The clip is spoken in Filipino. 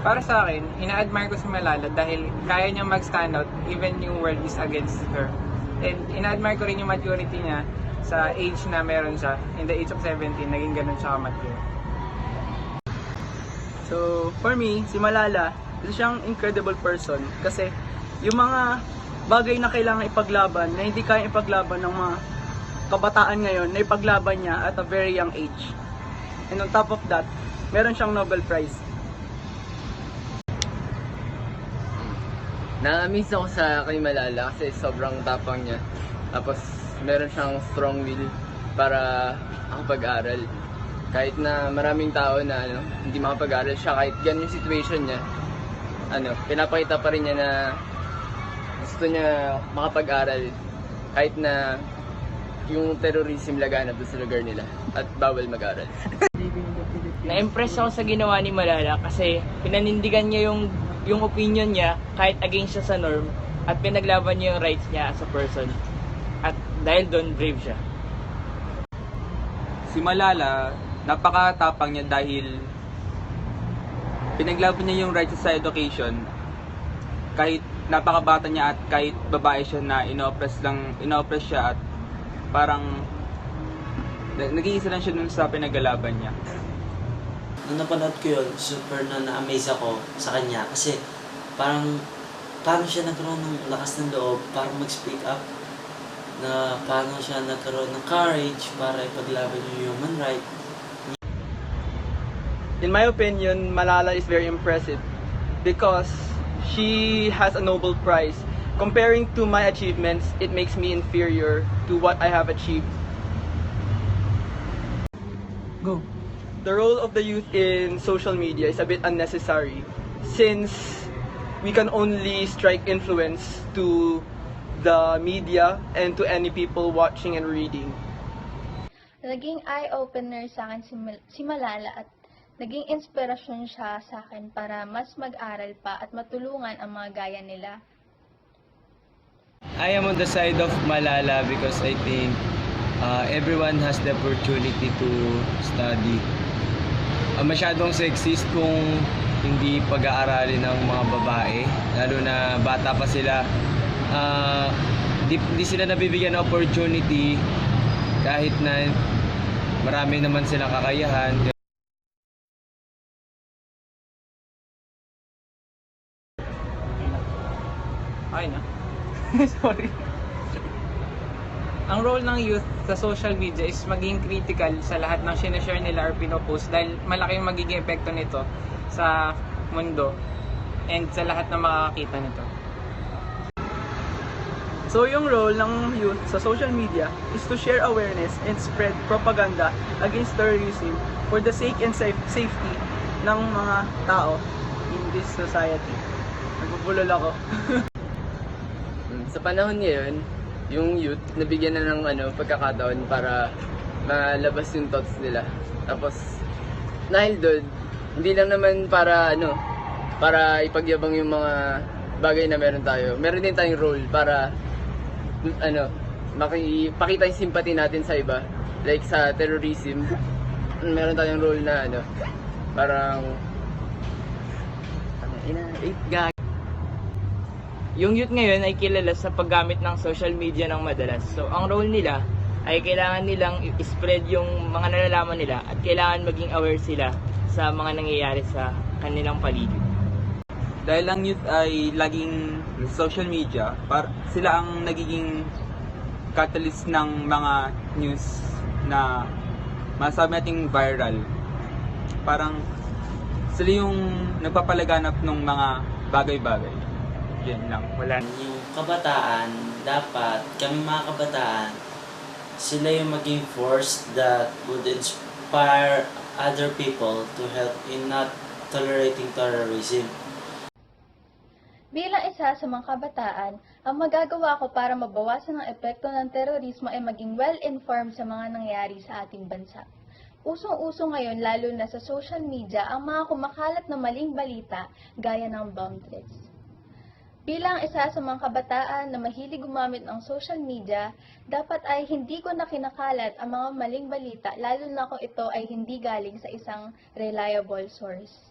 Para sa akin, ina-admire ko si Malala dahil kaya niya mag-stand out even yung world is against her. And ina-admire ko rin yung maturity niya sa age na meron siya. In the age of 17, naging ganun siya ka-mature. So, for me, si Malala, isa siyang incredible person kasi yung mga bagay na kailangan ipaglaban na hindi kaya ipaglaban ng mga kabataan ngayon, na ipaglaban niya at a very young age. And on top of that, meron siyang Nobel Prize. Na-amaze ako sa kay Malala kasi sobrang tapang niya. Tapos meron siyang strong will para makapag-aral. Kahit na maraming tao na hindi makapag-aral siya, kahit ganyan yung situation niya, pinapakita pa rin niya na gusto niya makapag-aral kahit na yung terrorism laganap doon sa lugar nila at bawal mag-aral. Na-impress ako sa ginawa ni Malala kasi pinanindigan niya yung opinion niya kahit against siya sa norm at pinaglaban niya yung rights niya as a person. At dahil doon, brave siya. Si Malala, napakatapang niya dahil pinaglaban niya yung right sa education kahit napakabata niya at kahit babae siya na ino-oppress siya at parang nag-iisa lang siya dun sa pinaglalaban niya. Nung napanood ko yun, super na-amaze ako sa kanya kasi parang paano siya nagkaroon ng lakas ng loob para mag-speak up, na paano siya nagkaroon ng courage para ipaglaban yung human right. In my opinion, Malala is very impressive because she has a Nobel Prize. Comparing to my achievements, it makes me inferior to what I have achieved. Go! The role of the youth in social media is a bit unnecessary since we can only strike influence to the media and to any people watching and reading. Naging eye-opener sa akin si Malala at naging inspirasyon siya sa akin para mas mag-aral pa at matulungan ang mga gaya nila. I am on the side of Malala because I think everyone has the opportunity to study. Masyadong sexist kung hindi pag-aaralin ng mga babae, lalo na bata pa sila. Di sila nabibigyan ng opportunity kahit na marami naman silang kakayahan. Okay na? Sorry. Ang role ng youth sa social media is maging critical sa lahat ng sinashare nila or pinopost dahil malaki yung magiging epekto nito sa mundo and sa lahat ng makakakita nito. So yung role ng youth sa social media is to share awareness and spread propaganda against terrorism for the sake and safety ng mga tao in this society. Nagbubulol ako. Sa panahon ngayon, yung youth nabigyan na ng pagkakataon para malabas yung thoughts nila. Tapos dahil doon, hindi lang naman para para ipagyabang yung mga bagay na meron tayo. Meron din tayong role para makipakita yung sympathy natin sa iba. Like sa terrorism, meron tayong role na parang Yung youth ngayon ay kilala sa paggamit ng social media ng madalas. So, ang role nila ay kailangan nilang i-spread yung mga nalalaman nila at kailangan maging aware sila sa mga nangyayari sa kanilang paligid. Dahil ang youth ay laging social media, sila ang nagiging catalyst ng mga news na masabi nating viral. Parang sila yung nagpapalaganap ng mga bagay-bagay. Yan lang, wala. Yung kabataan, dapat kami mga kabataan, sila yung maging force that would inspire other people to help in not tolerating terrorism. Bilang isa sa mga kabataan, ang magagawa ko para mabawasan ang epekto ng terorismo ay maging well-informed sa mga nangyayari sa ating bansa. Usong-uso ngayon lalo na sa social media ang mga kumakalat na maling balita gaya ng bomb threats. Bilang isa sa mga kabataan na mahilig gumamit ng social media, dapat ay hindi ko na kinakalat ang mga maling balita lalo na kung ito ay hindi galing sa isang reliable source.